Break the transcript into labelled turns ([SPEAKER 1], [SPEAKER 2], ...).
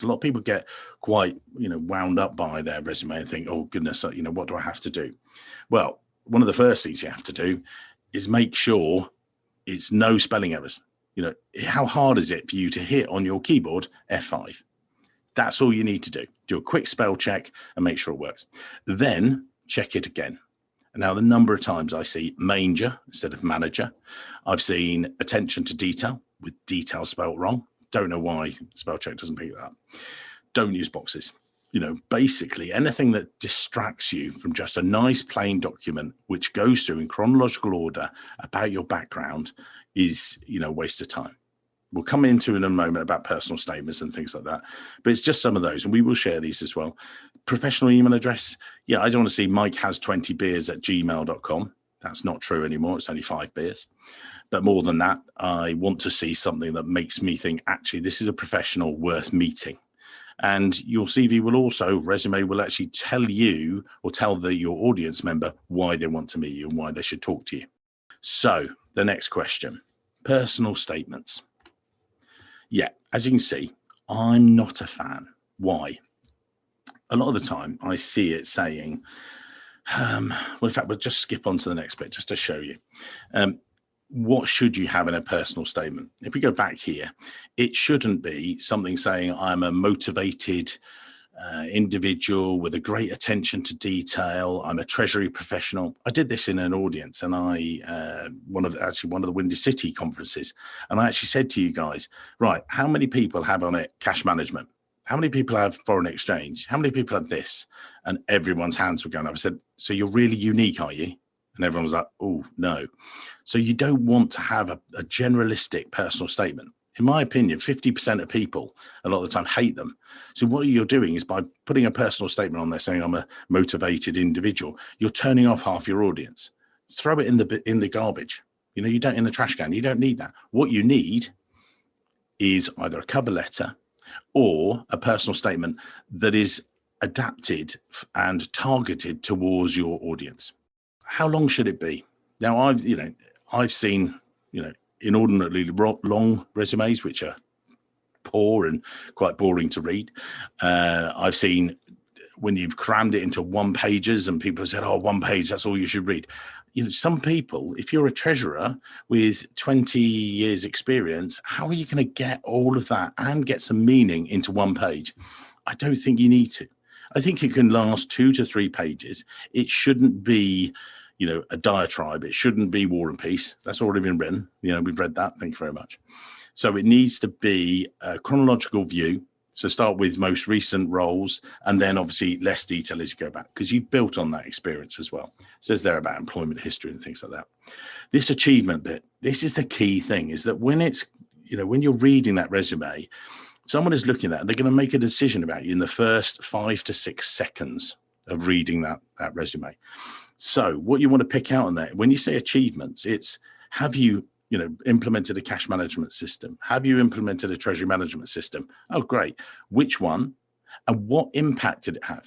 [SPEAKER 1] A lot of people get quite, wound up by their resume and think, oh goodness, what do I have to do? Well, one of the first things you have to do is make sure it's no spelling errors. How hard is it for you to hit on your keyboard F5? That's all you need to do. Do a quick spell check and make sure it works. Then check it again. Now, the number of times I see manger instead of manager, I've seen attention to detail with detail spelled wrong. Don't know why spell check doesn't pick that up. Don't use boxes. Basically anything that distracts you from just a nice plain document, which goes through in chronological order about your background is, a waste of time. We'll come into in a moment about personal statements and things like that, but it's just some of those, and we will share these as well. Professional email address. Yeah, I don't want to see Mike has 20 beers at gmail.com. That's not true anymore. It's only 5 beers. But more than that, I want to see something that makes me think, actually, this is a professional worth meeting. And your CV will also, resume will actually tell you or tell your audience member why they want to meet you and why they should talk to you. So the next question, personal statements. Yeah, as you can see, I'm not a fan. Why? A lot of the time I see it saying, well, in fact, we'll just skip on to the next bit just to show you. What should you have in a personal statement? If we go back here, it shouldn't be something saying I'm a motivated individual with a great attention to detail. I'm a treasury professional. I did this in an audience, and one of the Windy City conferences, and I actually said to you guys, right, how many people have on it cash management? How many people have foreign exchange? How many people have this? And everyone's hands were going up. I said, so you're really unique, are you? And everyone was like, oh, no. So you don't want to have a generalistic personal statement. In my opinion, 50% of people a lot of the time hate them. So what you're doing is by putting a personal statement on there saying I'm a motivated individual, you're turning off half your audience. Throw it in the garbage. You don't, in the trash can. You don't need that. What you need is either a cover letter or a personal statement that is adapted and targeted towards your audience. How long should it be? Now, I've seen, inordinately long resumes, which are poor and quite boring to read. I've seen when you've crammed it into 1 pages and people have said, oh, 1 page, that's all you should read. Some people, if you're a treasurer with 20 years experience, how are you going to get all of that and get some meaning into 1 page? I don't think you need to. I think it can last 2 to 3 pages. It shouldn't be, a diatribe. It shouldn't be War and Peace. That's already been written. We've read that. Thank you very much. So it needs to be a chronological view. So start with most recent roles, and then obviously less detail as you go back, because you've built on that experience as well. It says there about employment history and things like that. This achievement bit, this is the key thing, is that when when you're reading that resume, someone is looking at it, and they're going to make a decision about you in the first 5 to 6 seconds of reading that resume. So what you want to pick out on that, when you say achievements, it's have you implemented a cash management system? Have you implemented a treasury management system? Oh, great. Which one? And what impact did it have?